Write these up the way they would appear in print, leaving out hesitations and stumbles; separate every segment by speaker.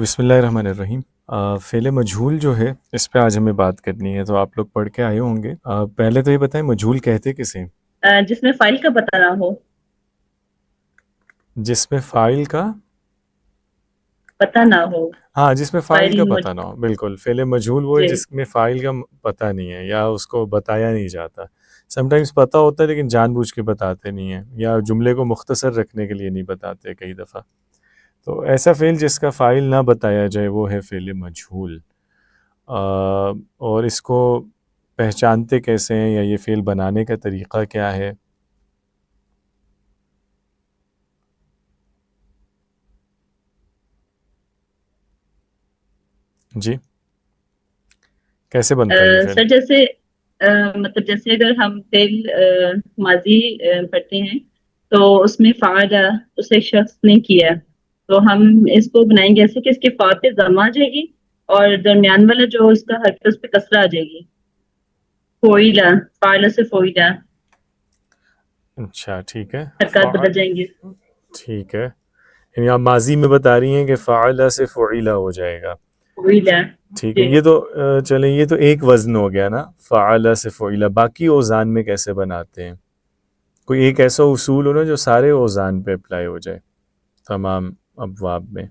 Speaker 1: بسم اللہ الرحمن الرحیم۔ فعل مجہول جو ہے اس پہ آج ہمیں بات کرنی ہے، تو آپ لوگ پڑھ کے آئے ہوں گے۔ پہلے تو یہ بتائیں مجہول کہتے کسے؟
Speaker 2: جس میں فائل کا پتہ نہ ہو،
Speaker 1: جس میں فاعل کا
Speaker 2: پتہ نہ ہو،
Speaker 1: ہاں، جس میں فاعل
Speaker 2: فائل
Speaker 1: کا پتہ نہ ہو، بالکل۔ فعل مجہول وہ ہے
Speaker 2: جی
Speaker 1: جس میں فاعل کا پتہ نہیں ہے یا اس کو بتایا نہیں جاتا۔ سم ٹائمز پتہ ہوتا ہے لیکن جان بوجھ کے بتاتے نہیں ہیں، یا جملے کو مختصر رکھنے کے لیے نہیں بتاتے کئی دفعہ۔ تو ایسا فعل جس کا فاعل نہ بتایا جائے وہ ہے فعل مجہول۔ اور اس کو پہچانتے کیسے ہیں، یا یہ فعل بنانے کا طریقہ کیا ہے؟ جی، کیسے بنتا ہے یہ فعل؟
Speaker 2: سر جیسے مطلب جیسے اگر ہم فعل ماضی پڑھتے ہیں تو اس میں فعل اسے ایک شخص نے کیا، تو ہم اس کو بنائیں گے ایسے کہ اس کے فا پہ ضمہ آ جائے گی اور درمیان والا جو اس کا حرف ہے اس پہ کسرہ آ جائے گی۔ فوئلہ، فعل سے فوئلہ،
Speaker 1: اچھا ٹھیک ہے،
Speaker 2: حرکات بدل جائیں گے۔
Speaker 1: ٹھیک ہے، یعنی آپ ماضی میں بتا رہی ہیں کہ فعل سے فعیلہ ہو جائے گا۔
Speaker 2: فوئلہ
Speaker 1: ٹھیک ہے،
Speaker 2: جی۔
Speaker 1: یہ تو چلیں، یہ تو ایک وزن ہو گیا نا، فعل سے فعیلہ۔ باقی اوزان میں کیسے بناتے ہیں؟ کوئی ایک ایسا اصول ہو نا جو سارے اوزان پہ اپلائی ہو جائے، تمام ابواب میں۔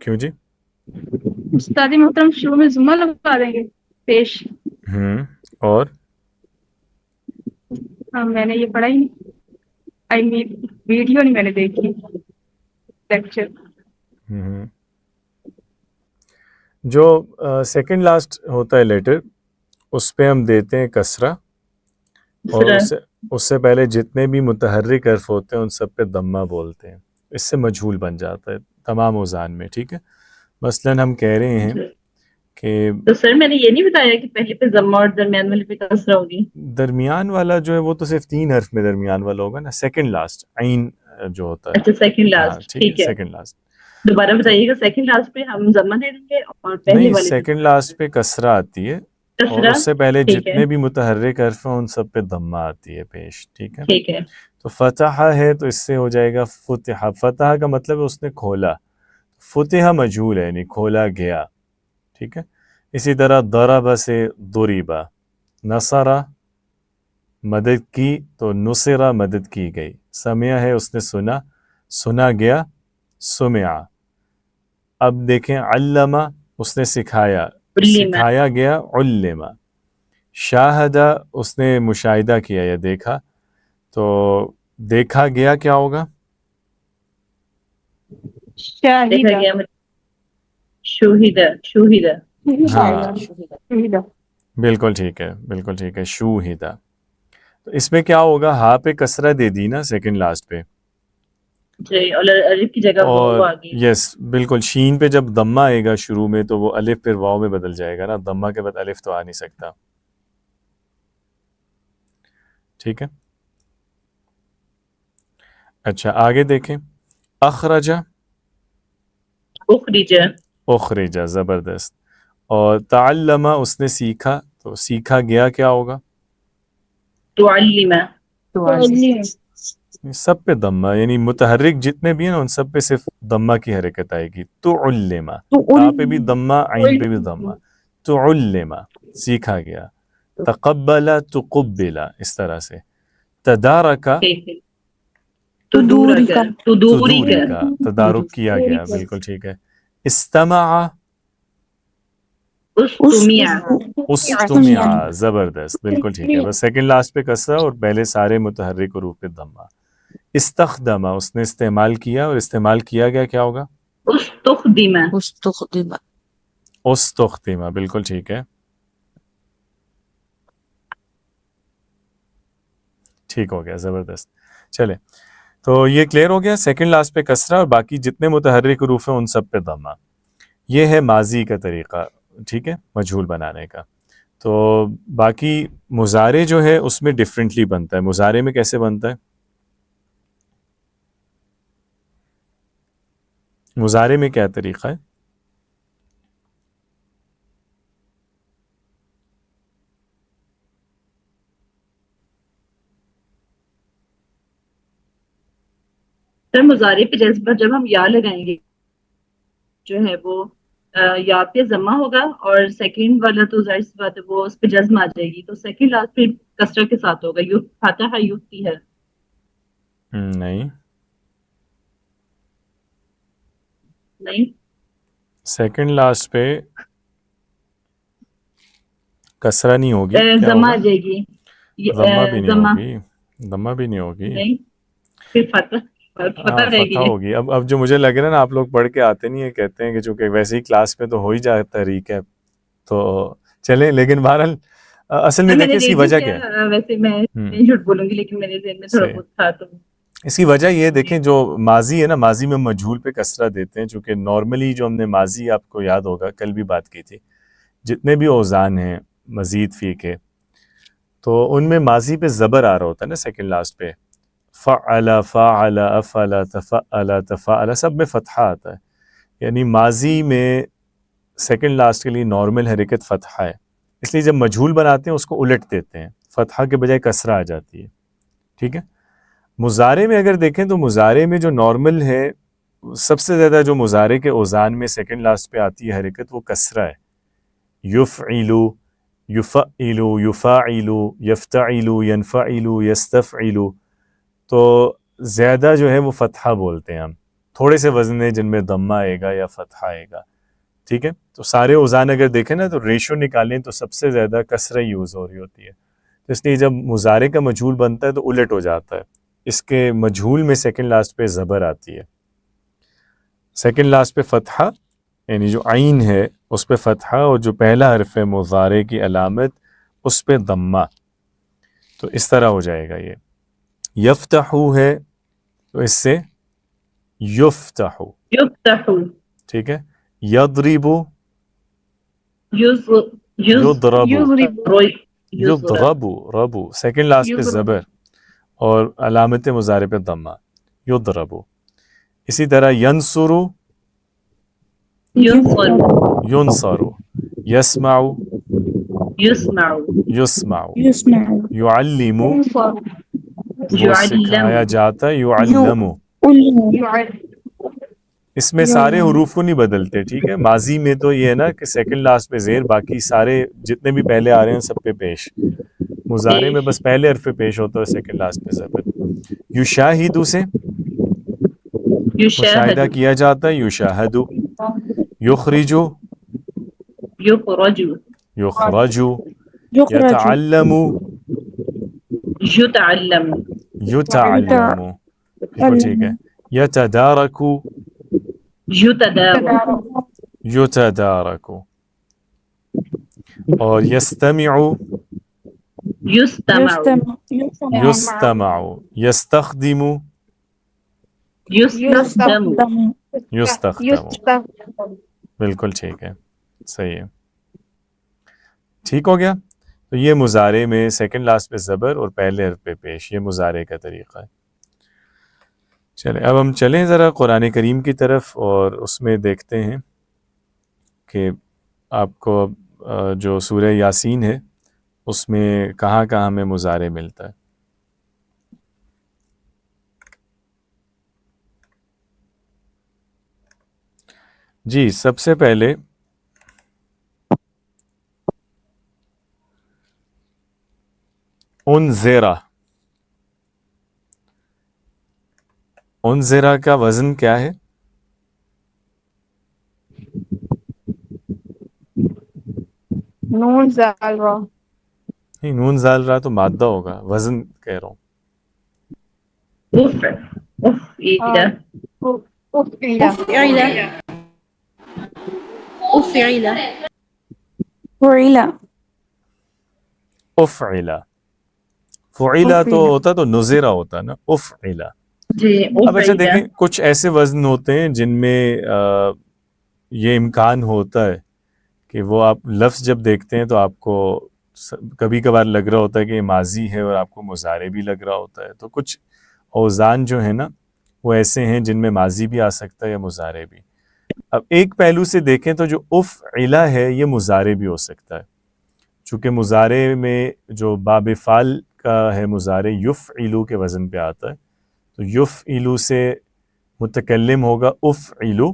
Speaker 1: کیوں جی؟
Speaker 3: استاد محترم شروع میں ضمہ لگا دیں گے پیش۔
Speaker 1: اور
Speaker 3: ہاں میں نے یہ پڑھا ہی نہیں، آئی مین ویڈیو نہیں میں نے دیکھی لیکچر۔
Speaker 1: جو سیکنڈ لاسٹ ہوتا ہے لیٹر، اس پہ ہم دیتے ہیں کسرہ، اور اس سے پہلے جتنے بھی متحرک حرف ہوتے ہیں ان سب پہ ضمہ بولتے ہیں۔ اس سے مجہول بن جاتا ہے تمام اوزان میں، ٹھیک ہے۔ مثلا ہم کہہ رہے ہیں کہ
Speaker 2: تو سر میں نے یہ نہیں بتایا کہ پہلے پہ ضمہ اور درمیان والے پہ کسرہ ہوگی؟
Speaker 1: درمیان والا جو ہے وہ تو صرف 3 حرف میں درمیان والا ہوگا نا، سیکنڈ لاسٹ عین جو ہوتا ہے۔
Speaker 2: اچھا سیکنڈ
Speaker 1: ہاں
Speaker 2: لاسٹ،
Speaker 1: ٹھیک ہے،
Speaker 2: ٹھیک ہے۔
Speaker 1: Second last.
Speaker 2: دوبارہ
Speaker 1: تو
Speaker 2: بتائیے گا، سیکنڈ لاسٹ پہ ہم ضمہ دے دیں گے اور پہلے
Speaker 1: نہیں،
Speaker 2: والے پہ
Speaker 1: سیکنڈ لاسٹ پہ کسرہ آتی ہے، اور
Speaker 2: کسرہ،
Speaker 1: اس سے پہلے
Speaker 2: ٹھیک ہے
Speaker 1: جتنے بھی متحرک حرف ہیں ان سب پہ ضمہ آتی ہے پیش، ٹھیک ہے۔
Speaker 2: ٹھیک ہے۔
Speaker 1: تو فتح ہے تو اس سے ہو جائے گا فتح۔ فتح کا مطلب ہے اس نے کھولا، فتح مجہول ہے یعنی کھولا گیا، ٹھیک ہے۔ اسی طرح ضرب سے ضربا، نصرہ مدد کی تو نصرہ مدد کی گئی، سمع ہے اس نے سنا، سنا گیا، سمع۔ اب دیکھیں علمہ اس نے سکھایا،
Speaker 2: علم،
Speaker 1: سکھایا گیا، علمہ۔ شاہدہ اس نے مشاہدہ کیا یا دیکھا، تو دیکھا گیا کیا ہوگا؟
Speaker 2: دیکھا
Speaker 3: شاہدہ،
Speaker 2: گیا شوہدہ، شوہدہ،
Speaker 1: ہاں
Speaker 3: شاہدہ۔
Speaker 1: بالکل ٹھیک ہے، بالکل ٹھیک ہے، شوہدہ۔ تو اس میں کیا ہوگا، ہاں پہ کسرہ دے دی نا سیکنڈ لاسٹ پہ،
Speaker 2: جی، اور الف کی جگہ واو
Speaker 1: اور
Speaker 2: آ گئی۔
Speaker 1: یس بالکل، شین پہ جب ضمہ آئے گا شروع میں تو وہ الف پھر واو میں بدل جائے گا نا، ضمہ کے بعد الف تو آ نہیں سکتا، ٹھیک ہے۔ اچھا آگے دیکھیں، اخرجہ،
Speaker 2: اخرجہ،
Speaker 1: اخرجہ، زبردست۔ اور تعلمہ اس نے سیکھا، تو سیکھا گیا کیا ہوگا؟
Speaker 2: تعلم،
Speaker 1: سب پہ ضمہ، یعنی متحرک جتنے بھی ہیں نا ان سب پہ صرف ضمہ کی حرکت آئے گی۔ تعلم، تا پہ بھی ضمہ، عین پہ بھی ضمہ، تعلم سیکھا گیا۔ تقبل، تقبل، اس طرح سے۔ تدارکا،
Speaker 2: ٹھیک ہے۔ تدورک، تدوریک،
Speaker 1: تدورکا، تدارک کیا گیا، بالکل ٹھیک ہے۔ استمع،
Speaker 2: استمع،
Speaker 1: استمع، زبردست، بالکل ٹھیک ہے۔ بس سیکنڈ لاسٹ پہ کسرہ اور پہلے سارے متحرک حروف پہ ضمہ۔ استخدمہ اس نے استعمال کیا، اور استعمال کیا گیا کیا ہوگا؟
Speaker 2: استخدم،
Speaker 1: استخدمہ، بالکل ٹھیک ہے، ٹھیک ہو گیا، زبردست۔ چلے، تو یہ کلیئر ہو گیا، سیکنڈ لاسٹ پہ کسرہ اور باقی جتنے متحرک حروف ہیں ان سب پہ ضمہ۔ یہ ہے ماضی کا طریقہ، ٹھیک ہے، مجہول بنانے کا۔ تو باقی مضارع جو ہے اس میں ڈیفرنٹلی بنتا ہے۔ مضارع میں کیسے بنتا ہے؟ مضارع میں کیا طریقہ ہے؟
Speaker 2: سر مضارع پہ جیسے جب ہم یا لگائیں گے جو ہے وہ یا پہ ضمہ ہوگا، اور سیکنڈ والا تو ظاہر سی بات ہے وہ اس پہ جزم آ جائے گی، تو سیکنڈ لاسٹ پہ کسرہ کے ساتھ ہوگا، یو فاتحہ یوفتی ہے.
Speaker 1: نہیں،
Speaker 2: نہیں
Speaker 1: سیکنڈ لاسٹ پہ کسرہ نہیں ہوگی، کیا
Speaker 2: ضمہ
Speaker 1: ہوگا؟
Speaker 2: آ جائے گی.
Speaker 1: ضمہ بھی نہیں
Speaker 2: ضمہ
Speaker 1: ہوگی، ضمہ بھی نہیں ہوگی،
Speaker 2: نہیں، پھر فتح فتح رہ
Speaker 1: فتح
Speaker 2: گئی ہے.
Speaker 1: ہوگی. اب جو مجھے لگ رہا ہے نا، آپ لوگ پڑھ کے آتے نہیں ہیں، کہتے ہیں کہ چونکہ ویسے ہی کلاس میں تو ہو ہی جاتا ہے ریکیپ، تو چلیں. لیکن بہرحال اصل میں
Speaker 2: میں نے
Speaker 1: دیکھیں اس کی
Speaker 2: ریڈ بھی
Speaker 1: وجہ
Speaker 2: کیا،
Speaker 1: کیا ہے.
Speaker 2: ویسے میں نہیں جھوٹ بولوں گی لیکن میرے ذہن میں تھوڑا
Speaker 1: صحیح.
Speaker 2: بہت تھا تو.
Speaker 1: اس کی وجہ یہ دیکھیں، جو ماضی ہے نا، ماضی میں مجہول پہ کسرہ دیتے ہیں، چونکہ نارملی جو ہم نے ماضی، آپ کو یاد ہوگا کل بھی بات کی تھی، جتنے بھی اوزان ہیں مزید فی کے، تو ان میں ماضی پہ زبر آ رہا ہوتا ہے نا سیکنڈ لاسٹ پہ. فعل، فاعل، افعل، تفعل، تفعل، سب میں فتحہ آتا ہے. یعنی ماضی میں سیکنڈ لاسٹ کے لیے نارمل حرکت فتحہ ہے، اس لیے جب مجہول بناتے ہیں اس کو الٹ دیتے ہیں، فتحہ کے بجائے کسرہ آ جاتی ہے. ٹھیک ہے. مضارع میں اگر دیکھیں تو مضارع میں جو نارمل ہے، سب سے زیادہ جو مضارع کے اوزان میں سیکنڈ لاسٹ پہ آتی ہے حرکت، وہ کسرہ ہے. یفعل، یفعل، یفاعل، یفتعل، ینفعل، یستفعل. تو زیادہ جو ہے وہ فتحہ بولتے ہیں ہم. تھوڑے سے وزن ہیں جن میں ضمہ آئے گا یا فتحہ آئے گا. ٹھیک ہے. تو سارے اوزان اگر دیکھیں نا، تو ریشو نکالیں تو سب سے زیادہ کسرہ یوز ہو رہی ہوتی ہے. تو اس لیے جب مضارع کا مجہول بنتا ہے تو الٹ ہو جاتا ہے، اس کے مجہول میں سیکنڈ لاسٹ پہ زبر آتی ہے، سیکنڈ لاسٹ پہ فتحہ، یعنی جو عین ہے اس پہ فتحہ، اور جو پہلا حرف ہے مضارع کی علامت اس پہ ضمہ. تو اس طرح ہو جائے گا. یہ یفتحو ہے تو اس سے یفتحو.
Speaker 2: یفتح،
Speaker 1: ٹھیک ہے. یضربو،
Speaker 2: یضرب،
Speaker 1: یضربو،
Speaker 2: یضرب،
Speaker 1: یضربو، ربو سیکنڈ لاسٹ پہ زبر اور علامت مضارع پہ ضمہ. یضربو. اسی طرح ینصرو،
Speaker 2: ینصر،
Speaker 1: ینصرو. یسمعو،
Speaker 2: یسمع،
Speaker 1: یسمعو.
Speaker 3: يسمع
Speaker 1: یعلمو، وہ سکھایا
Speaker 2: یعلم،
Speaker 1: جاتا ہے. یعلمو. اس میں سارے حروف کو نہیں بدلتے. ٹھیک ہے. ماضی میں تو یہ ہے نا کہ سیکنڈ لاسٹ پہ زیر، باقی سارے جتنے بھی پہلے آ رہے ہیں سب پہ پیش. مضارع میں بس پہلے حرف پہ پیش ہوتا ہے، سیکنڈ لاسٹ پہ زبر. یشاہدو سے
Speaker 2: یشاہد،
Speaker 1: مشاہدہ کیا جاتا ہے. یشاہدو. یخرجو،
Speaker 2: یخرج،
Speaker 1: یخرجو.
Speaker 3: يخرج
Speaker 1: یتعلمو،
Speaker 2: یتعلم،
Speaker 1: یتعلمو. بالکل ٹھیک ہے. یتدارکو،
Speaker 2: یتدارک،
Speaker 1: یتدارکو. اور یستمعو،
Speaker 2: یستمع،
Speaker 1: یستمعو. یستخدمو،
Speaker 2: یستخدم،
Speaker 1: یستخدمو. بالکل ٹھیک ہے. صحیح ہے. ٹھیک ہو گیا. تو یہ مضارع میں سیکنڈ لاسٹ پہ زبر اور پہلے حرف پہ پیش، یہ مضارع کا طریقہ ہے. چلیں اب ہم چلیں ذرا قرآن کریم کی طرف، اور اس میں دیکھتے ہیں کہ آپ کو جو سورہ یاسین ہے اس میں کہاں کہاں ہمیں مضارع ملتا ہے. جی سب سے پہلے انذرا. انذرا کا وزن کیا ہے؟
Speaker 3: نون زال را.
Speaker 1: نہیں، نون زال را تو مادہ ہوگا، وزن کہہ رہا ہوں.
Speaker 2: افعل،
Speaker 3: أفعل
Speaker 2: افعل،
Speaker 3: فعل.
Speaker 1: افعلا. فعلا تو ہوتا تو نذرا ہوتا نا. افعلا.
Speaker 2: جی
Speaker 1: اب اچھا
Speaker 2: افعل،
Speaker 1: دیکھیں، کچھ ایسے وزن ہوتے ہیں جن میں یہ امکان ہوتا ہے کہ وہ آپ لفظ جب دیکھتے ہیں تو آپ کو کبھی کبھار لگ رہا ہوتا ہے کہ یہ ماضی ہے، اور آپ کو مضارع بھی لگ رہا ہوتا ہے. تو کچھ اوزان جو ہیں نا وہ ایسے ہیں جن میں ماضی بھی آ سکتا ہے یا مضارع بھی. اب ایک پہلو سے دیکھیں تو جو افعلا ہے یہ مضارع بھی ہو سکتا ہے، چونکہ مضارع میں جو باب فعل کا ہے مضارع یفعلو کے وزن پہ آتا ہے. تو یفعلو سے متکلم ہوگا افعلو،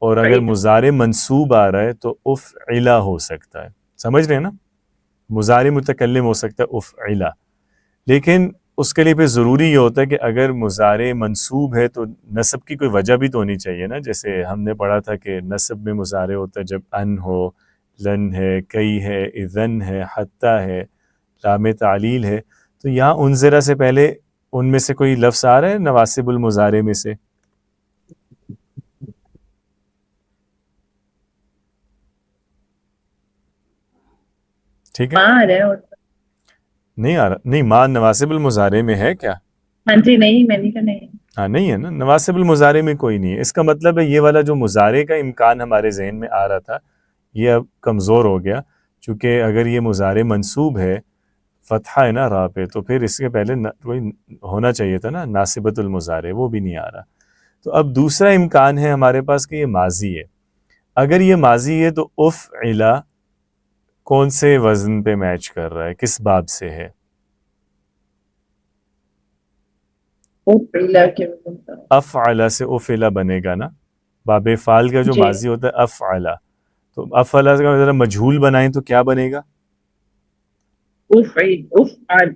Speaker 1: اور اگر مضارع منصوب آ رہا ہے تو افعلا ہو سکتا ہے. سمجھ رہے ہیں نا؟ مضارع متکلم ہو سکتا ہے افعلا، لیکن اس کے لیے پھر ضروری یہ ہوتا ہے کہ اگر مضارع منصوب ہے تو نصب کی کوئی وجہ بھی تو ہونی چاہیے نا. جیسے ہم نے پڑھا تھا کہ نصب میں مضارع ہوتا ہے جب ان ہو، لن ہے، کئی ہے، اذن ہے، حتی ہے، لام تعلیل ہے. تو یہاں انذرا سے پہلے ان میں سے کوئی لفظ آ رہا ہے نواسب المضارع میں سے؟ ٹھیک ہے،
Speaker 2: آ رہا ہے اور
Speaker 1: نہیں آ رہا، نہیں ماں نواسب المضارع میں ہے کیا؟
Speaker 2: ہاں جی نہیں، میں نے کہا نہیں.
Speaker 1: ہاں نہیں ہے نا، نواسب المضارع میں کوئی نہیں ہے. اس کا مطلب ہے یہ والا جو مضارع کا امکان ہمارے ذہن میں آ رہا تھا یہ اب کمزور ہو گیا، چونکہ اگر یہ مضارع منصوب ہے، فتحہ ہے نا راہ پہ، تو پھر اس کے پہلے کوئی ہونا چاہیے تھا نا ناصبۃ المضارع، وہ بھی نہیں آ رہا. تو اب دوسرا امکان ہے ہمارے پاس کہ یہ ماضی ہے. اگر یہ ماضی ہے تو افعلا کون سے وزن پہ میچ کر رہا ہے، کس باب سے ہے؟
Speaker 2: افعلا کے وزن پر.
Speaker 1: افعلا سے افعلا بنے گا نا، باب فعل کا جو
Speaker 2: جی
Speaker 1: ماضی ہوتا ہے افعلا. تو افعلا کا ذرا مجہول بنائیں تو کیا بنے گا؟
Speaker 2: افعل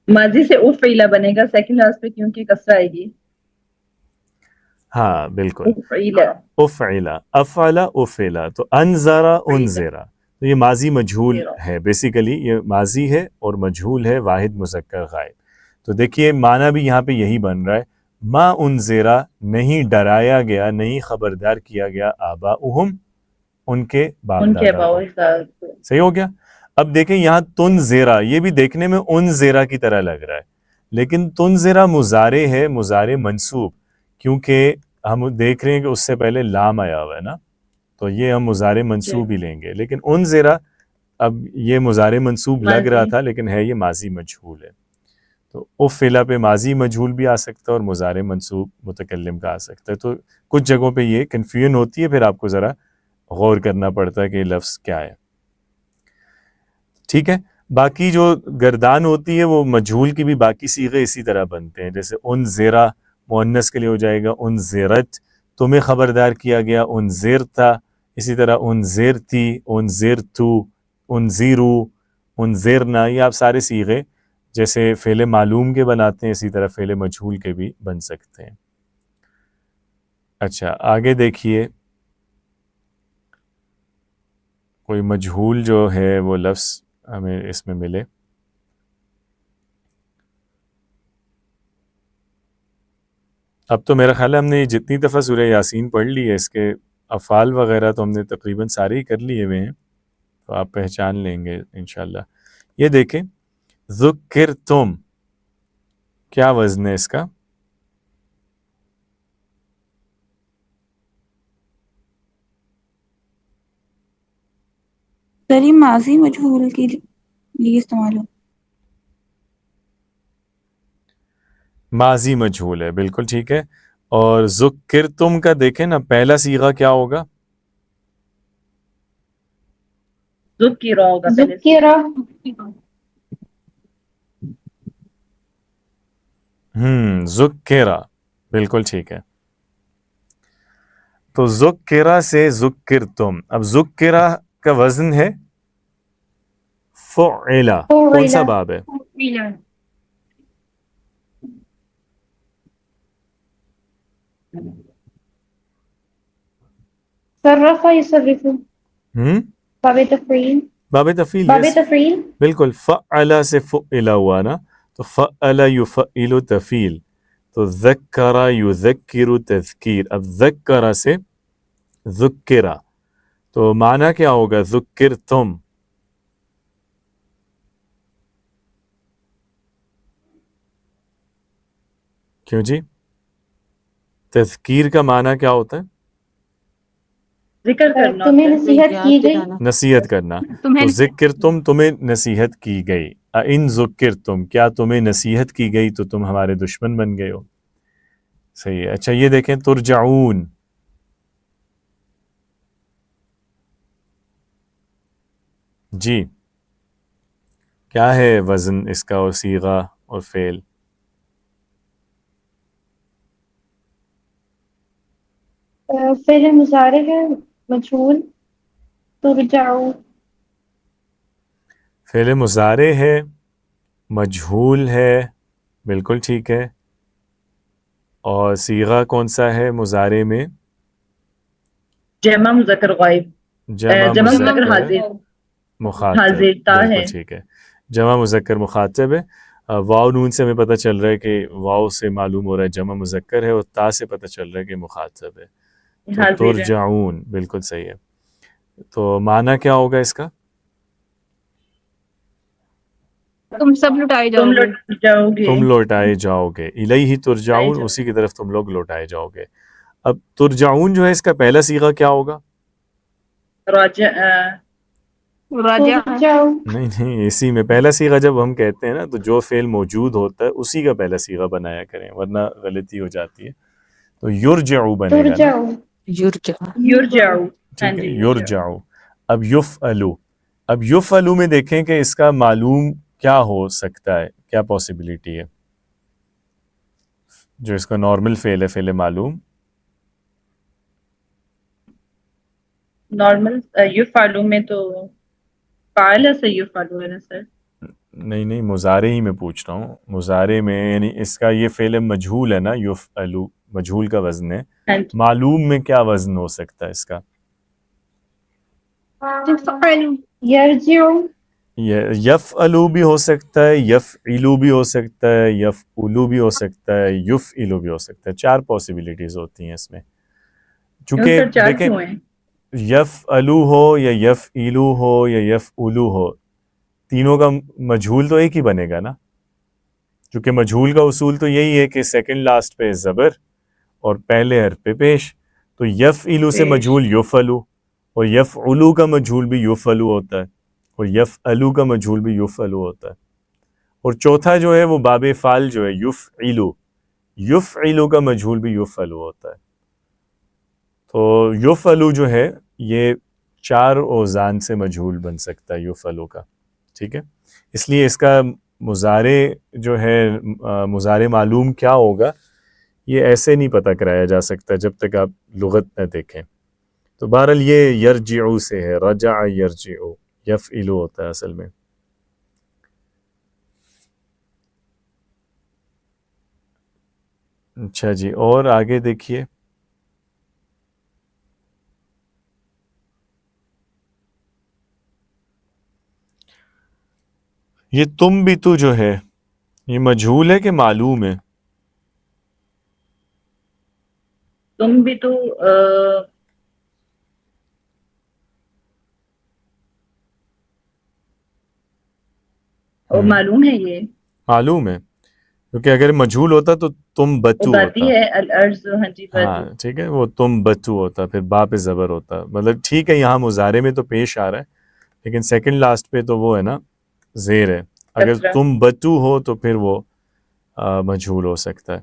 Speaker 2: ماضی سے افعلا بنے گا، سیکنڈ لاسٹ پہ کیونکہ کسرہ آئے گی.
Speaker 1: ہاں بالکل،
Speaker 2: افعلا
Speaker 1: افعلا، افعلا افعلا. تو انذرا انذرا، تو یہ ماضی مجہول ہے، بیسیکلی یہ ماضی ہے اور مجہول ہے، واحد مذکر غائب. تو دیکھیے معنی بھی یہاں پہ یہی بن رہا ہے، ما انذرا نہیں ڈرایا گیا، نہیں خبردار کیا گیا، آباؤہم ان کے باپ
Speaker 2: ان کے
Speaker 1: دادا کو.
Speaker 2: باوجود.
Speaker 1: صحیح ہو گیا؟ اب دیکھیں یہاں تنذرا، یہ بھی دیکھنے میں انذرا کی طرح لگ رہا ہے، لیکن تنذرا مضارع ہے، مضارع منصوب، کیونکہ ہم دیکھ رہے ہیں کہ اس سے پہلے لام آیا ہوا ہے نا، تو یہ ہم مضارع منصوب ہی لیں گے. لیکن انذرا اب یہ مضارع منصوب لگ رہا تھا لیکن ہے یہ ماضی مجہول ہے. تو افعلا پہ ماضی مجہول بھی آ سکتا ہے اور مضارع منصوب متکلم کا آ سکتا ہے. تو کچھ جگہوں پہ یہ کنفیوژن ہوتی ہے، پھر آپ کو ذرا غور کرنا پڑتا ہے کہ یہ لفظ کیا ہے. ٹھیک ہے، باقی جو گردان ہوتی ہے وہ مجہول کی بھی باقی صیغے اسی طرح بنتے ہیں، جیسے انذرا مؤنث کے لیے ہو جائے گا انذرت، تمہیں خبردار کیا گیا، انذرتا. اسی طرح انذرتی، انذرتو، انذیرو، انذرنا، یہ آپ سارے صیغے جیسے فعل معلوم کے بناتے ہیں اسی طرح فعل مجہول کے بھی بن سکتے ہیں. اچھا آگے دیکھیے، کوئی مجہول جو ہے وہ لفظ ہمیں اس میں ملے. اب تو میرا خیال ہے ہم نے جتنی دفعہ سورہ یاسین پڑھ لی ہے اس کے افعال وغیرہ تو ہم نے تقریباً سارے ہی کر لیے ہوئے ہیں، تو آپ پہچان لیں گے انشاءاللہ. یہ دیکھیں ذکرتم، کیا وزن ہے اس کا؟
Speaker 3: سر یہ ماضی مجہول کے لیے استعمال ہو.
Speaker 1: ماضی مجہول ہے، بالکل ٹھیک ہے. اور ذکرتم کا دیکھیں نا پہلا صیغہ کیا ہوگا؟
Speaker 2: ذکرہ ہوگا پہلے سے.
Speaker 3: ذکرہ
Speaker 1: ذکرہ، بالکل ٹھیک ہے. تو ذکرہ سے ذکرتم، اب ذکرہ کا وزن ہے فعلا، کون سا باب ہے؟
Speaker 3: صرف یصرف، باب تفعیل.
Speaker 1: باب تفعیل،
Speaker 3: باب
Speaker 1: یس
Speaker 3: تفعیل.
Speaker 1: بالکل. فعلا سے فعلا ہوا نا، تو فعلا یفعل تفعیل، تو ذکر یذکر تذکیر. اب ذکر سے ذکرہ، تو معنی کیا ہوگا؟ ذکرتم. کیوں جی؟ تذکیر کا معنی کیا ہوتا ہے؟
Speaker 2: ذکر کرنا
Speaker 3: تمہیں
Speaker 2: ہوتا ہے.
Speaker 3: نصیحت کی گئی.
Speaker 1: نصیحت کرنا. تو ذکر تمہیں نصیحت کی گئی. ان ذکر کیا تمہیں نصیحت کی گئی تو تم ہمارے دشمن بن گئے ہو. صحیح ہے. اچھا یہ دیکھیں ترجعون، جی کیا ہے وزن اس کا اور صیغہ اور فعل؟
Speaker 4: فعل مضارع ہے مجھول ترجعو
Speaker 1: فعل مضارع ہے مجہول ہے، بالکل ٹھیک ہے. اور صیغہ کون سا ہے مضارع میں؟
Speaker 2: جمع مذکر غائب،
Speaker 1: جمع
Speaker 2: جمع مذکر
Speaker 1: مذکر
Speaker 2: حاضر،
Speaker 1: مخاطب،
Speaker 2: حاضر تا ہے.
Speaker 1: بالکل ٹھیک ہے. جمع مذکر مخاطب ہے. واو نون سے ہمیں پتہ چل رہا ہے کہ واو سے معلوم ہو رہا ہے جمع مذکر ہے، اور تا سے پتہ چل رہا ہے کہ مخاطب ہے. تو
Speaker 2: حاضر ہے.
Speaker 1: ترجعون بالکل صحیح ہے. تو معنی کیا ہوگا اس کا؟
Speaker 3: تم سب لٹائے
Speaker 2: تم
Speaker 3: جاؤ گے.
Speaker 2: لوٹ جاؤ گے.
Speaker 1: تم لوٹائے جاؤ گے. الیہ ترجعون،
Speaker 2: جاؤ.
Speaker 1: اسی کی طرف تم لوگ لوٹائے جاؤ گے. اب ترجعون جو ہے اس کا پہلا صیغہ کیا ہوگا؟
Speaker 2: راجع
Speaker 3: راجع
Speaker 4: ترجعو
Speaker 1: نہیں اسی میں پہلا صیغہ جب ہم کہتے ہیں نا تو جو فعل موجود ہوتا ہے اسی کا پہلا صیغہ بنایا کریں، ورنہ غلطی ہو جاتی ہے. تو یرجعو بنے گا نا،
Speaker 4: ترجعو
Speaker 5: یرجع
Speaker 2: یرجعو. ہاں
Speaker 1: ٹھیک ہے،
Speaker 2: جی
Speaker 1: یرجعو. اب یفعلو، اب یفعلو میں دیکھیں کہ اس کا معلوم کیا ہو سکتا ہے، کیا پاسبلٹی ہے. جو اس کا نارمل فعل ہے، فعل معلوم،
Speaker 2: نارمل یفعلو میں تو فعل سے یفعلو ہے نا سر.
Speaker 1: نہیں مضارع ہی میں پوچھ رہا ہوں. مضارع میں یعنی اس کا یہ فعل مجہول ہے نا، یفعلو مجہول کا وزن ہے.
Speaker 2: ہاں جی.
Speaker 1: معلوم میں کیا وزن ہو سکتا ہے اس کا؟
Speaker 3: تفعل
Speaker 4: یرجعو
Speaker 1: یفعلو بھی ہو سکتا ہے، یفعلو بھی ہو سکتا ہے، یفعلو بھی ہو سکتا ہے، یفعلو بھی ہو سکتا ہے. 4 پاسبلٹیز ہوتی ہیں اس میں.
Speaker 2: کیوں
Speaker 1: چونکہ
Speaker 2: سر چار
Speaker 1: دیکھیں
Speaker 2: کیوں ہیں؟
Speaker 1: یفعلو ہو یا یفعلو ہو یا یفعلو ہو، تینوں کا مجہول تو ایک ہی بنے گا نا. چونکہ مجہول کا اصول تو یہی ہے کہ سیکنڈ لاسٹ پہ زبر اور پہلے حرف پہ پیش. تو یفعلو سے
Speaker 2: پیش.
Speaker 1: مجہول یفعلو، اور یفعلو کا مجہول بھی یفعلو ہوتا ہے، اور یفعلو کا مجہول بھی یفعلو ہوتا ہے. اور چوتھا جو ہے وہ باب فعل جو ہے یفعلو، یفعلو کا مجہول بھی یفعلو ہوتا ہے. تو یفعلو جو ہے یہ 4 اوزان سے مجہول بن سکتا ہے یفعلو کا. ٹھیک ہے، اس لیے اس کا مضارع جو ہے مضارع معلوم کیا ہوگا یہ ایسے نہیں پتہ کرایا جا سکتا جب تک آپ لغت نہ دیکھیں. تو بہرحال یہ یرجعو سے ہے، رجع یرجعو، یفعلو ہوتا ہے اصل میں. اچھا جی، اور آگے دیکھیے. یہ تم بھی تو جو ہے یہ مجہول ہے کہ معلوم ہے؟
Speaker 2: تم بھی تو معلوم ہے یہ
Speaker 1: معلوم ہے، کیونکہ اگر مجہول ہوتا تو تم بتو
Speaker 2: باتی
Speaker 1: ہوتا.
Speaker 2: ہے الارض. ہاں جی
Speaker 1: ہاں
Speaker 2: باتو.
Speaker 1: ٹھیک ہے، وہ تم بتو ہوتا، پھر با پہ زبر ہوتا. مطلب ٹھیک ہے یہاں مضارع میں تو پیش آ رہا ہے، لیکن سیکنڈ لاسٹ پہ تو وہ ہے نا زیر ہے. اگر
Speaker 2: کسرہ.
Speaker 1: تم بتو ہو تو پھر وہ مجہول ہو سکتا ہے.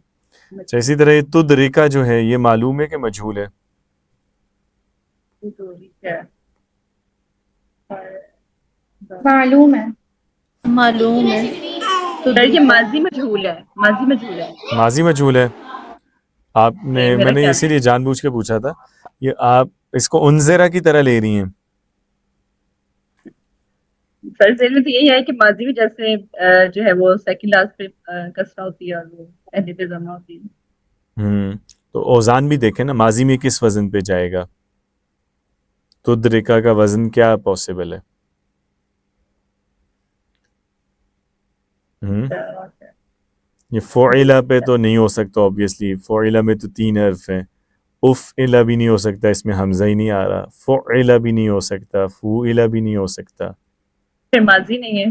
Speaker 1: اچھا، اسی طرح یہ تدرکا جو ہے یہ معلوم ہے کہ مجہول ہے؟
Speaker 4: معلوم ہے
Speaker 5: معلوم ہے.
Speaker 2: سر یہ ماضی مجہول ہے، ماضی مجہول ہے.
Speaker 1: ماضی مجہول ہے. آپ نے
Speaker 2: نہیں، میرا
Speaker 1: میں نے
Speaker 2: خیال
Speaker 1: اسی لیے جان بوجھ کے پوچھا تھا. یہ آپ اس کو انذرا کی طرح لے رہی ہیں.
Speaker 2: سر ذہن میں تو یہی ہے کہ ماضی میں جیسے جو ہے وہ سیکنڈ لاسٹ پہ کسرہ ہوتی ہے اور وہ پہلے پہ ضمہ ہوتی ہے.
Speaker 1: تو اوزان بھی دیکھیں نا، ماضی میں کس وزن پہ جائے گا؟ تدرکا کا وزن کیا پاسبل ہے؟ یہ فعلا پہ تو نہیں ہو سکتا اوبیسلی. فعلا میں تو 3 حرف ہیں. افعلا بھی نہیں ہو سکتا، اس میں حمزہ ہی نہیں آ رہا. فعلا بھی نہیں ہو سکتا، فعلا بھی نہیں ہو سکتا.
Speaker 2: پھر ماضی نہیں ہے.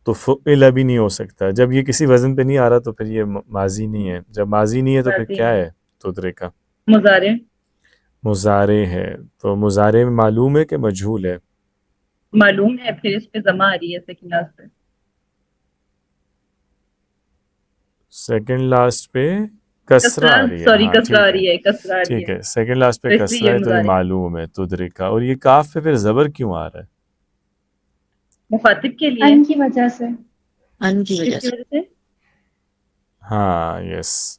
Speaker 1: تو فعلا بھی نہیں ہو سکتا. جب یہ کسی وزن پہ نہیں آ رہا تو پھر یہ ماضی نہیں ہے. جب ماضی نہیں ہے تو پھر
Speaker 2: ماضی
Speaker 1: کیا
Speaker 2: نہیں.
Speaker 1: ہے؟ تدرکا
Speaker 2: مضارع.
Speaker 1: مضارع ہے. تو مضارع میں معلوم ہے کہ مجہول ہے؟
Speaker 2: معلوم ہے، پھر اس پہ ضمہ آ رہی ہے سیکنڈ لاسٹ پہ.
Speaker 1: سیکنڈ لاسٹ پہ کسرہ آ رہی ہے.
Speaker 2: سوری
Speaker 1: ہاں
Speaker 2: کسرہ آ
Speaker 1: ٹھیک ہے،
Speaker 2: رہی ہے، کسرہ آ رہی
Speaker 1: ٹھیک
Speaker 2: ہے.
Speaker 1: ہے. سیکنڈ لاسٹ پہ
Speaker 2: تو اس لیے
Speaker 1: کسرہ ہے تو یہ
Speaker 2: مضارع
Speaker 1: معلوم ہے تدرکا. اور یہ کاف پہ پھر زبر کیوں آ رہا ہے؟
Speaker 2: مخاطب کے لیے.
Speaker 4: ان کی وجہ سے
Speaker 5: ان کی وجہ
Speaker 2: کس کی
Speaker 5: سے.
Speaker 2: وجہ سے؟
Speaker 1: ہاں یس،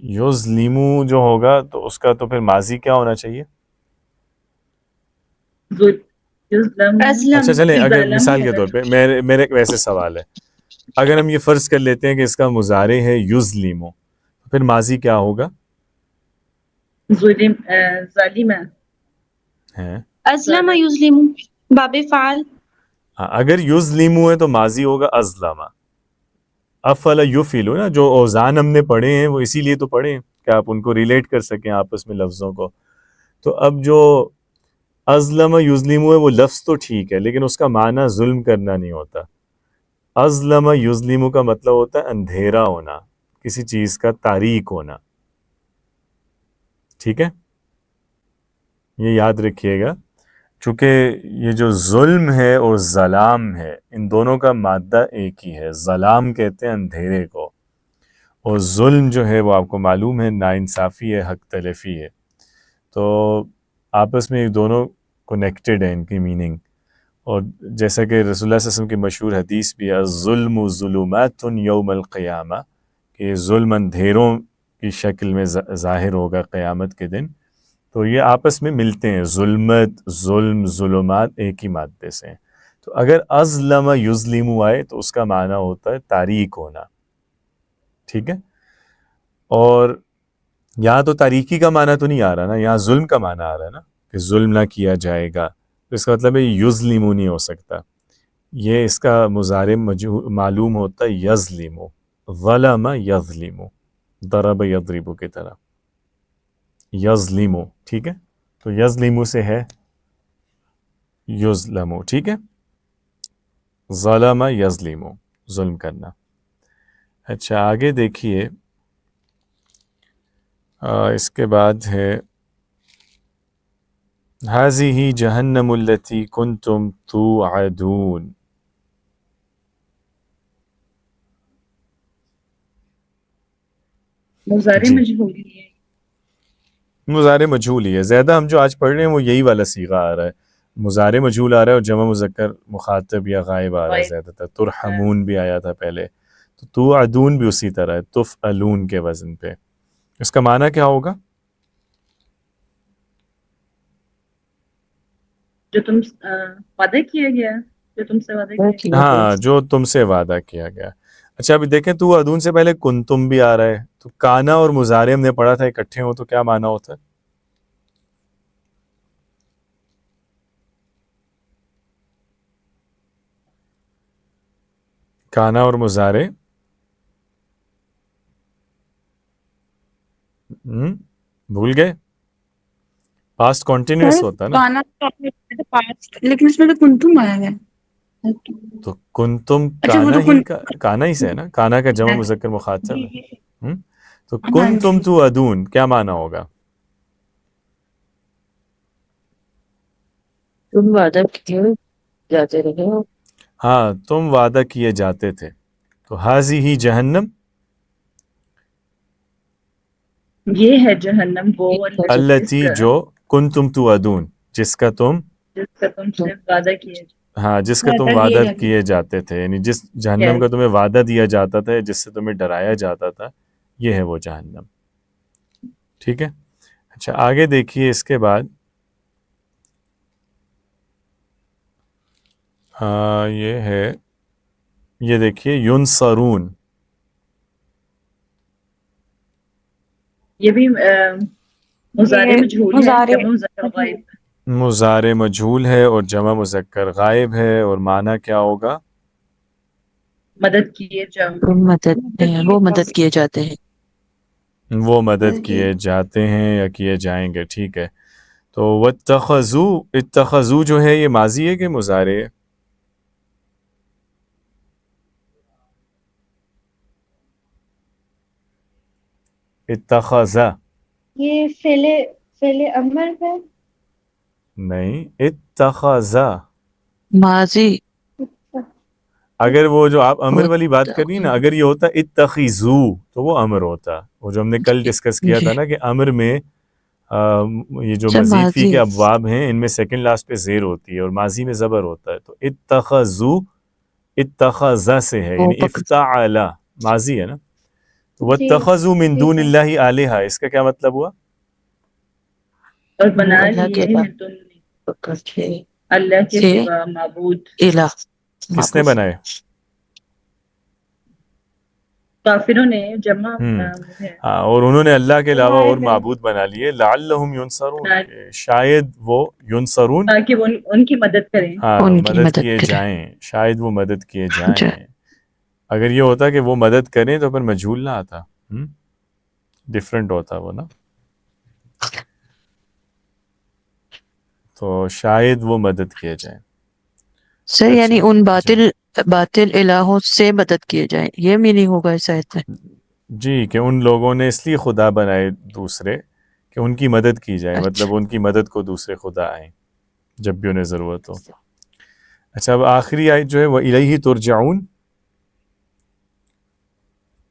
Speaker 1: یظلمو جو ہوگا تو اس کا تو پھر ماضی کیا ہونا چاہیے؟ اچھا چلیں، اگر مثال کے طور پہ میرے ایک ویسے سوال ہے، اگر ہم یہ فرض کر لیتے ہیں کہ اس کا مضارع ہے یظلمو، پھر ماضی کیا ہوگا؟
Speaker 2: ظالم
Speaker 1: ہے
Speaker 4: اسلم یسلم باب فعل.
Speaker 1: ہاں، اگر یظلمو ہے تو ماضی ہوگا ازلم. افعل یفعل نا، جو اوزان ہم نے پڑھے ہیں وہ اسی لیے تو پڑھے ہیں کہ آپ ان کو ریلیٹ کر سکیں آپس میں لفظوں کو. تو اب جو ازلم یظلمو ہے وہ لفظ تو ٹھیک ہے، لیکن اس کا معنی ظلم کرنا نہیں ہوتا. ازلم یظلمو کا مطلب ہوتا ہے اندھیرا ہونا، کسی چیز کا تاریک ہونا. ٹھیک ہے، یہ یاد رکھیے گا، چونکہ یہ جو ظلم ہے اور ظلام ہے ان دونوں کا مادہ ایک ہی ہے. ظلام کہتے ہیں اندھیرے کو، اور ظلم جو ہے وہ آپ کو معلوم ہے ناانصافی ہے، حق تلفی ہے. تو آپس میں یہ دونوں کنیکٹڈ ہیں، ان کی میننگ. اور جیسا کہ رسول اللہ صلی اللہ علیہ وسلم کی مشہور حدیث بھی ہے، الظلم ظلمات یوم القیامہ، کہ ظلم اندھیروں کی شکل میں ظاہر ہوگا قیامت کے دن. تو یہ آپس میں ملتے ہیں، ظلمت، ظلم، ظلمات ایک ہی مادے سے ہیں. تو اگر ازلم یظلم آئے تو اس کا معنی ہوتا ہے تاریک ہونا. ٹھیک ہے، اور یہاں تو تاریکی کا معنی تو نہیں آ رہا نا، یہاں ظلم کا معنی آ رہا ہے نا کہ ظلم نہ کیا جائے گا. تو اس کا مطلب ہے یظلم نہیں ہو سکتا، یہ اس کا مضارع معلوم ہوتا ہے یظلم، ظلم یظلم، ضرب یضرب کی طرح یظلم. ٹھیک ہے، تو یظلم سے ہے یظلم. ٹھیک ہے، ظلم یظلم، ظلم کرنا. اچھا آگے دیکھیے، اس کے بعد ہے هذه جہنم التي كنتم توعدون.
Speaker 2: مضارع
Speaker 1: جی،
Speaker 2: مجہول ہے.
Speaker 1: مضارع مجہول ہی ہے. زیادہ ہم جو آج پڑھ رہے ہیں وہ یہی والا صیغہ آ رہا ہے، مضارع مجہول آ رہا ہے اور جمع مذکر مخاطب یا غائب آ رہا ہے زیادہ تر. ترحمون بھی آیا تھا پہلے، تو توعدون بھی اسی طرح ہے، تفعلون کے وزن پہ. اس کا معنی کیا ہوگا؟
Speaker 2: جو تم وعدہ کیا گیا، جو تم سے وعدہ کیا گیا.
Speaker 1: ہاں، جو تم سے وعدہ کیا گیا. اچھا ابھی دیکھیں، تو ادون سے پہلے کنتم بھی آ رہا ہے، تو کانا اور مضارع ہم نے پڑھا تھا اکٹھے ہوں تو کیا معنی ہوتا ہے؟ کانا اور مضارع بھول گئے؟ پاسٹ کنٹینیوس ہوتا ہے نا.
Speaker 3: کانا پاسٹ، لیکن اس میں تو کنتم آیا ہے.
Speaker 1: تو کنتم
Speaker 3: اچھا وہ
Speaker 1: کانا
Speaker 3: تو
Speaker 1: ہی کانا ہی سے ہے نا، کانا کا جمع مذکر مخاطب ہے. تو کنتم تو ادون کیا معنی ہوگا؟
Speaker 5: تم وعدہ کیے جاتے رہے ہو.
Speaker 1: ہاں، تم وعدہ کیے جاتے تھے. تو حاضی ہی جہنم
Speaker 2: یہ ہے جہنم، وہ
Speaker 1: التی جو کنتم توعدون، جس کا تم
Speaker 2: سے وعدہ کیا.
Speaker 1: ہاں، جس کا تم وعدہ کیے جاتے تھے، یعنی جس جہنم کا تمہیں وعدہ دیا جاتا تھا، جس سے تمہیں ڈرایا جاتا تھا، یہ ہے وہ جہنم. ٹھیک ہے. اچھا آگے دیکھیے، اس کے بعد یہ ہے، یہ دیکھیے ینصرون.
Speaker 2: یہ بھی مضارع مجہول ہے،
Speaker 3: مضارع
Speaker 2: جمع مذکر غائب.
Speaker 1: مضارع مجہول ہے اور جمع مذکر غائب ہے، اور معنی کیا ہوگا؟
Speaker 2: مدد کیے جاؤ.
Speaker 5: وہ مدد کیے جاتے ہیں.
Speaker 1: وہ مدد کیے جاتے ہیں یا کیے جائیں گے. ٹھیک ہے. تو واتخذوا، اتخذوا جو ہے یہ ماضی ہے کہ مضارع ہے؟ اتخذا
Speaker 4: یہ فعل امر ہے.
Speaker 1: نہیں، اتخذا.
Speaker 5: ماضی.
Speaker 1: اگر وہ جو آپ امر والی بات کر رہی ہیں نا، اگر یہ ہوتا اتخذو تو وہ امر ہوتا. وہ جو ہم نے کل ڈسکس کیا تھا نا کہ امر میں یہ جو مزید فی کے ابواب ہیں ان میں سیکنڈ لاسٹ پہ زیر ہوتی ہے اور ماضی میں زبر ہوتا ہے. تو اتخذو اتخذا سے ہے، یعنی افتعلا ماضی ہے نا. وَاتَّخَذُوا مِن
Speaker 4: جی
Speaker 1: دُونِ
Speaker 4: سر.
Speaker 1: اللَّهِ آلِهَةً، اس کا کیا مطلب ہوا؟
Speaker 2: اور
Speaker 5: وہ
Speaker 2: بنا
Speaker 5: اللہ کے
Speaker 2: لیے ہیں تم نے
Speaker 5: علاوہ
Speaker 2: اللہ کے
Speaker 5: سے
Speaker 2: سوا معبود.
Speaker 5: الہ
Speaker 1: کس نے
Speaker 5: معبود.
Speaker 1: بنائے؟
Speaker 2: کافروں نے جمع ہے.
Speaker 1: ہاں، اور انہوں نے اللہ کے علاوہ اور
Speaker 4: غائب ہے.
Speaker 1: معبود بنا لیے. لعلہم ینصرون، کہ شاید وہ ینصرون،
Speaker 2: تاکہ وہ ان کی مدد کریں.
Speaker 1: ہاں
Speaker 5: ان کی
Speaker 1: مدد
Speaker 5: مدد
Speaker 1: کیے
Speaker 5: کرے.
Speaker 1: جائیں، شاید وہ مدد کیے
Speaker 5: جو
Speaker 1: جائیں. اگر یہ ہوتا کہ وہ مدد کریں تو پھر مجھول نہ آتا، ڈیفرنٹ ہوتا وہ نا. تو شاید وہ مدد کیے جائیں.
Speaker 5: سر یعنی
Speaker 1: اچھا
Speaker 5: ان
Speaker 1: جی
Speaker 5: باطل الہوں سے مدد کیے جائیں، یہ میننگ ہوگا اس آیت میں.
Speaker 1: جی، کہ ان لوگوں نے اس لیے خدا بنائے دوسرے کہ ان کی مدد کی جائے،
Speaker 5: اچھا
Speaker 1: مطلب ان کی مدد کو دوسرے خدا آئیں جب بھی انہیں ضرورت ہو. اچھا، اب آخری آیت جو ہے وہ الیہ ترجعون،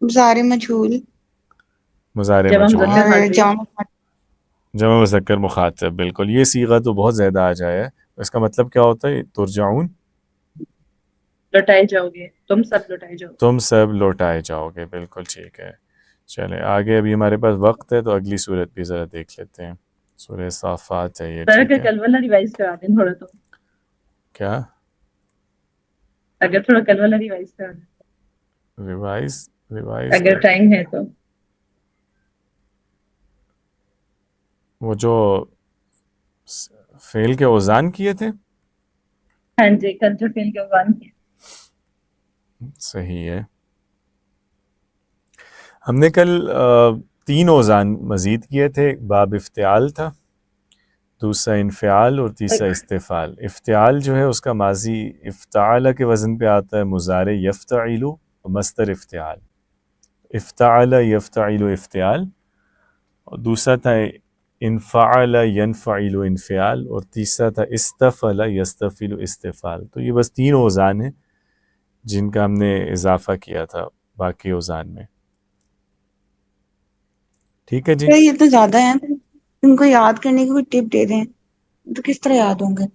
Speaker 4: مضارع مجہول
Speaker 1: مضارع
Speaker 2: جب ہم
Speaker 1: مجہول ہے،
Speaker 2: ذکر
Speaker 4: اور
Speaker 2: حاضر
Speaker 1: جمع مذکر مخاطب. بالکل، یہ صیغہ تو بہت زیادہ آ جایا ہے. اس کا مطلب کیا ہوتا ہے؟ ترجعون،
Speaker 2: لوٹائے جاؤ گے، تم سب لوٹائے جاؤ گے.
Speaker 1: تم سب لوٹائے جاؤ گے. بالکل ٹھیک ہے. چلیں آگے، ابھی ہمارے پاس وقت ہے تو اگلی صورت بھی ذرا دیکھ لیتے ہیں. سورہ صافات ہے یہ،
Speaker 2: سر
Speaker 1: ٹھیک
Speaker 2: اگر
Speaker 1: ہے.
Speaker 2: کلمہ ریوائز کرا دیں تھوڑا، تو
Speaker 1: کیا
Speaker 2: اگر تھوڑا کلمہ ریوائز کرا دیں
Speaker 1: ریوائز
Speaker 2: اگر ٹائم ہے تو.
Speaker 1: وہ جو فعل کے اوزان کیے تھے؟
Speaker 2: ہاں جی، کل جو فیل کے عنوان کیا.
Speaker 1: صحیح ہے. ہم نے کل 3 اوزان مزید کیے تھے. باب افتعال تھا، دوسرا انفعال، اور تیسرا استفعال. افتعال جو ہے اس کا ماضی افتعال کے وزن پہ آتا ہے، مضارع یفتعل، اور مصدر افتعال. افتعل یفتعل افتعال، اور دوسرا تھا انفعل ینفعل انفعال، اور تیسرا تھا استفعل یستفعل استفعال. تو یہ بس 3 اوزان ہیں جن کا ہم نے اضافہ کیا تھا باقی اوزان میں. ٹھیک ہے جی.
Speaker 4: یہ تو زیادہ ہیں، ان کو یاد کرنے کی کوئی ٹپ دے دیں تو کس طرح یاد ہوں گے؟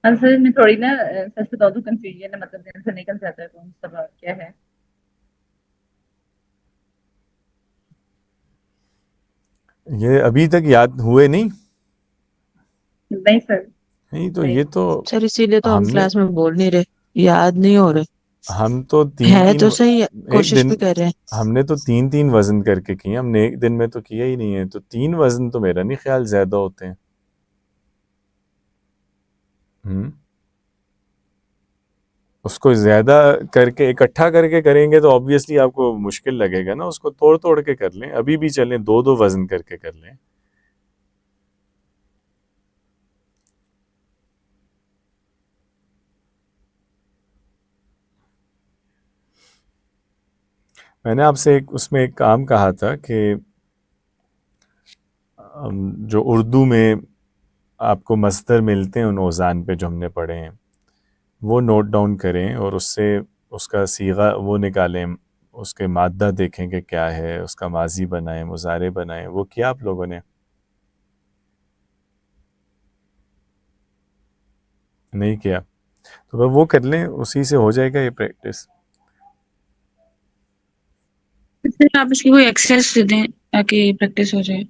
Speaker 2: اصل میں تھوڑی نا سچ بتاؤ تو کنفیوژن ہے، مطلب دل سے نکل جاتا ہے کون سا بات کیا ہے.
Speaker 1: یہ ابھی تک یاد ہوئے نہیں؟
Speaker 2: نہیں سر.
Speaker 1: نہیں تو
Speaker 2: نہیں.
Speaker 1: یہ تو
Speaker 5: سر اسی لیے تو ہم
Speaker 1: ہم نے
Speaker 5: کلاس میں بول نہیں رہے، یاد نہیں ہو رہے.
Speaker 1: ہم تو تین
Speaker 5: ہے
Speaker 1: تین
Speaker 5: تو صحیح،
Speaker 1: ایک
Speaker 5: کوشش
Speaker 1: دن
Speaker 5: بھی کر رہے ہیں.
Speaker 1: ہم نے تو 3 وزن کر کے کیے، ہم نے ایک دن میں تو کیا ہی نہیں ہے. تو 3 وزن تو میرا نہیں خیال زیادہ ہوتے ہیں. اس کو زیادہ کر کے اکٹھا کر کے کریں گے تو آبویسلی آپ کو مشکل لگے گا نا. اس کو توڑ توڑ کے کر لیں، ابھی بھی چلیں 2 وزن کر کے کر لیں. میں نے آپ سے اس میں ایک کام کہا تھا کہ جو اردو میں آپ کو مصدر ملتے ہیں ان اوزان پہ جو ہم نے پڑھے ہیں وہ نوٹ ڈاؤن کریں، اور اس سے اس کا صیغہ وہ نکالیں، اس کے مادہ دیکھیں کہ کیا ہے، اس کا ماضی بنائیں، مضارع بنائیں. وہ کیا آپ لوگوں نے؟ نہیں کیا تو بس وہ کر لیں، اسی سے ہو جائے گا یہ پریکٹس.
Speaker 3: آپ اس کی کوئی ایکسرسائز دے دیں تاکہ پریکٹس ہو جائے.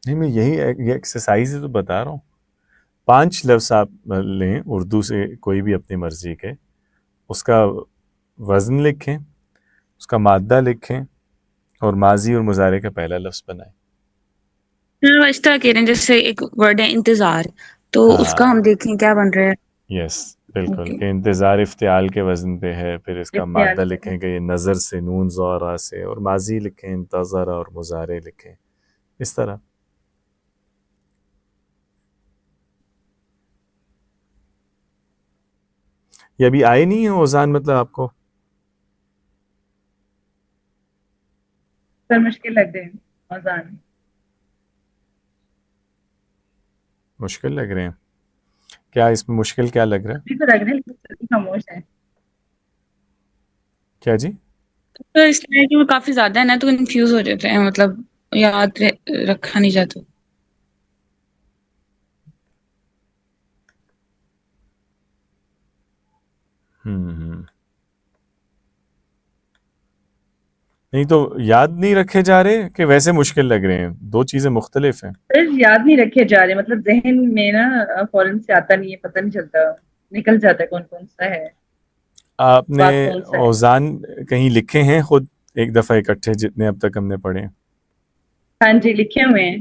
Speaker 1: نہیں، میں یہ ایکسرسائز تو بتا رہا ہوں. 5 لفظ آپ لیں اردو سے کوئی بھی اپنی مرضی کے، اس کا وزن لکھیں، اس کا مادہ لکھیں، اور ماضی اور مضارع کا پہلا لفظ بنائیں.
Speaker 3: اس طرح کہہ رہے ہیں جیسے ایک ورڈ ہے انتظار، تو اس کا
Speaker 1: ہاں
Speaker 3: ہم دیکھیں کیا بن رہا ہے.
Speaker 1: یس بالکل،
Speaker 3: اوکے.
Speaker 1: کہ انتظار افتعال کے وزن پہ ہے. پھر اس کا
Speaker 2: افتعال
Speaker 1: مادہ
Speaker 2: سے.
Speaker 1: لکھیں کہ یہ نظر سے، نون زورا سے، اور ماضی لکھیں انتظر، اور مضارع لکھیں اس طرح. یہ ابھی آئے نہیں ہیں اوزان مطلب آپ کو؟
Speaker 2: سر مشکل لگ رہے ہیں اوزان.
Speaker 1: مشکل لگ رہے ہیں؟ کیا اس میں مشکل کیا لگ رہا ہے؟
Speaker 2: ابھی تو لگ رہے ہیں لیکن سر خاموش ہے.
Speaker 1: کیا جی؟
Speaker 3: تو اس لیے کہ وہ کافی زیادہ ہے نا، تو کنفیوز ہو جاتے ہیں، مطلب یاد رکھا نہیں جاتا.
Speaker 1: ہوں نہیں تو یاد نہیں رکھے جا رہے کہ ویسے مشکل لگ رہے ہیں؟ دو چیزیں مختلف ہیں.
Speaker 3: سر یاد نہیں رکھے جا رہے، مطلب ذہن میں نا فوراً سے آتا نہیں ہے، پتہ نہیں چلتا، نکل جاتا ہے کون کون سا ہے،
Speaker 1: آپ نے
Speaker 3: بات کون سا ہے۔
Speaker 1: اوزان کہیں لکھے ہیں خود ایک دفعہ اکٹھے جتنے اب تک ہم نے پڑھے؟
Speaker 3: ہاں جی لکھے ہوئے ہیں،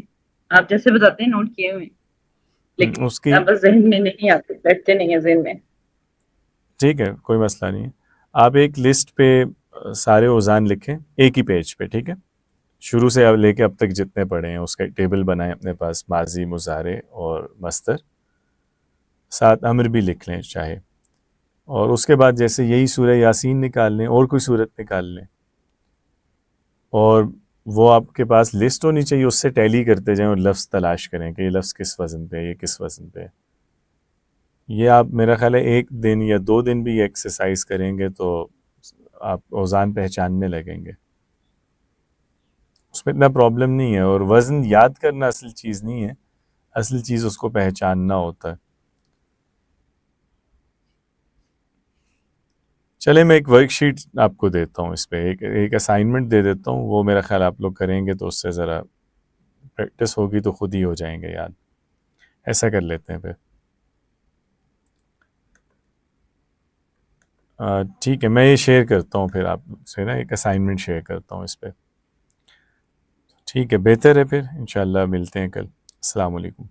Speaker 3: آپ جیسے بتاتے ہیں نوٹ کیے ہوئے ہیں، لیکن
Speaker 1: اس کی
Speaker 3: اب بس ذہن میں نہیں آتے، بیٹھتے نہیں ہیں ذہن میں۔
Speaker 1: ٹھیک ہے، کوئی مسئلہ نہیں ہے. آپ ایک لسٹ پہ سارے اوزان لکھیں ایک ہی پیج پہ، ٹھیک ہے؟ شروع سے اب لے کے اب تک جتنے پڑھے ہیں اس کا ایک ٹیبل بنائیں اپنے پاس، ماضی، مضارع اور مصدر، ساتھ امر بھی لکھ لیں چاہے. اور اس کے بعد جیسے یہی سورہ یاسین نکال لیں اور کوئی صورت نکال لیں، اور وہ آپ کے پاس لسٹ ہونی چاہیے، اس سے ٹیلی کرتے جائیں اور لفظ تلاش کریں کہ یہ لفظ کس وزن پہ ہے، یہ کس وزن پہ ہے. یہ آپ میرا خیال ہے 1 دن یا 2 دن بھی یہ ایکسرسائز کریں گے تو آپ اوزان پہچاننے لگیں گے. اس میں اتنا پرابلم نہیں ہے، اور وزن یاد کرنا اصل چیز نہیں ہے، اصل چیز اس کو پہچاننا ہوتا ہے. چلے میں ایک ورک شیٹ آپ کو دیتا ہوں، اس پہ ایک اسائنمنٹ دے دیتا ہوں، وہ میرا خیال آپ لوگ کریں گے تو اس سے ذرا پریکٹس ہوگی تو خود ہی ہو جائیں گے یاد. ایسا کر لیتے ہیں پھر. ٹھیک ہے، میں یہ شیئر کرتا ہوں پھر آپ سے نا، ایک اسائنمنٹ شیئر کرتا ہوں اس پہ. ٹھیک ہے، بہتر ہے، پھر انشاءاللہ ملتے ہیں کل. السلام علیکم.